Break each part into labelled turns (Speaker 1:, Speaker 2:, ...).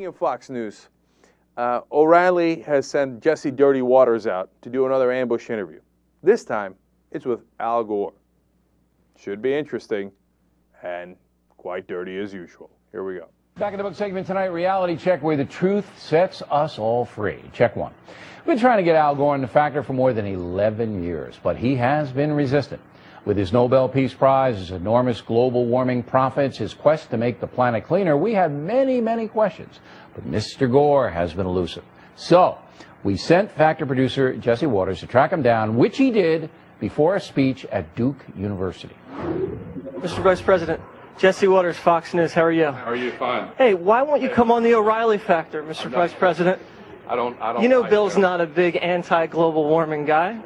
Speaker 1: Speaking of Fox News, O'Reilly has sent Jesse Dirty Waters out to do another ambush interview. This time, it's with Al Gore. Should be interesting and quite dirty as usual. Here we go.
Speaker 2: Back in the book segment tonight, reality check where the truth sets us all free. Check one. We've been trying to get Al Gore in the factor for more than 11 years, but he has been resistant. With his Nobel Peace Prize, his enormous global warming profits, his quest to make the planet cleaner, we have many, many questions. But Mr. Gore has been elusive. So we sent Factor producer Jesse Waters to track him down, which he did before a speech at Duke University.
Speaker 3: Mr. Vice President, Jesse Waters, Fox News. How are you?
Speaker 4: How are you? Fine.
Speaker 3: Hey, why won't you come on the O'Reilly Factor, Mr. Vice President?
Speaker 4: I don't.
Speaker 3: You know Bill's not a big anti-global warming guy.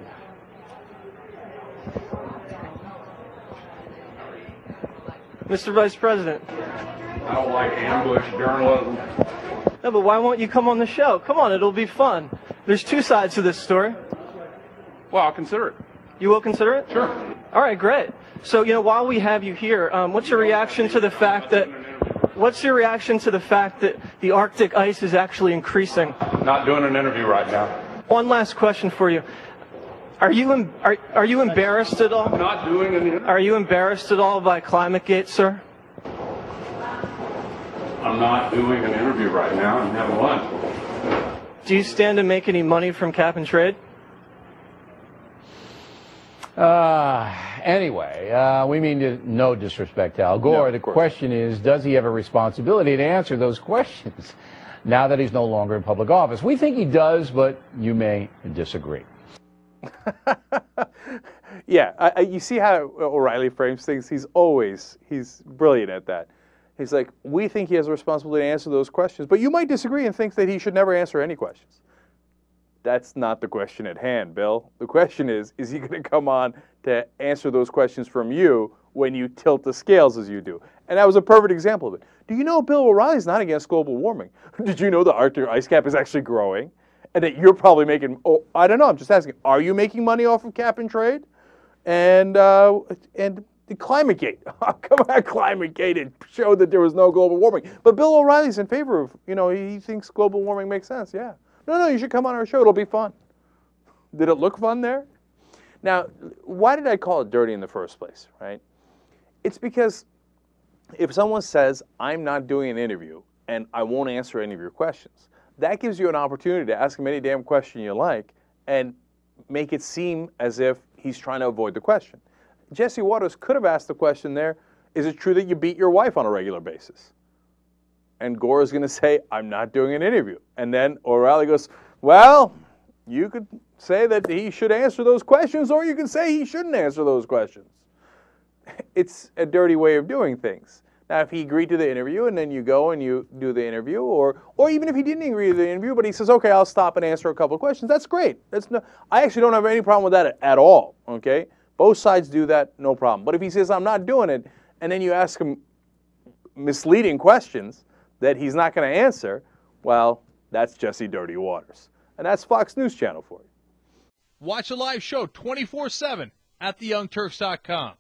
Speaker 3: Mr. Vice President.
Speaker 4: I don't like ambush journalism.
Speaker 3: No, but why won't you come on the show? Come on, it'll be fun. There's two sides to this story.
Speaker 4: Well, I'll consider it.
Speaker 3: You will consider it?
Speaker 4: Sure.
Speaker 3: All right, great. So, while we have you here, what's your reaction to the fact that the Arctic ice is actually increasing?
Speaker 4: Not doing an interview right now.
Speaker 3: One last question for you. Are you embarrassed at all?
Speaker 4: I'm not doing an interview.
Speaker 3: Are you embarrassed at all by ClimateGate, sir?
Speaker 4: I'm not doing an interview right now. I'm having lunch.
Speaker 3: Do you stand to make any money from cap and trade?
Speaker 2: Anyway, we mean no disrespect to Al Gore.
Speaker 4: No,
Speaker 2: the question is, does he have a responsibility to answer those questions now that he's no longer in public office? We think he does, but you may disagree.
Speaker 1: Yeah, you see how O'Reilly frames things? He's brilliant at that. He's like, we think he has a responsibility to answer those questions, but you might disagree and think that he should never answer any questions. That's not the question at hand, Bill. The question is he going to come on to answer those questions from you when you tilt the scales as you do? And that was a perfect example of it. Do you know Bill O'Reilly's not against global warming? Did you know the Arctic ice cap is actually growing? And that you're probably making, I don't know, I'm just asking, are you making money off of cap and trade? And the ClimateGate. Come on, ClimateGate. It showed that there was no global warming. But Bill O'Reilly's in favor of, he thinks global warming makes sense, yeah. No, you should come on our show. It'll be fun. Did it look fun there? Now, why did I call it dirty in the first place, right? It's because if someone says, I'm not doing an interview and I won't answer any of your questions, that gives you an opportunity to ask him any damn question you like and make it seem as if he's trying to avoid the question. Jesse Waters could have asked the question there, is it true that you beat your wife on a regular basis? And Gore is going to say, I'm not doing an interview. And then O'Reilly goes, well, you could say that he should answer those questions, or you can say he shouldn't answer those questions. It's a dirty way of doing things. Now, if he agreed to the interview and then you go and you do the interview, or even if he didn't agree to the interview, but he says, okay, I'll stop and answer a couple of questions, that's great. I actually don't have any problem with that at all, okay? Both sides do that, no problem. But if he says, I'm not doing it, and then you ask him misleading questions that he's not going to answer, well, that's Jesse Dirty Waters. And that's Fox News Channel for you.
Speaker 5: Watch a live show 24/7 at theyoungturks.com.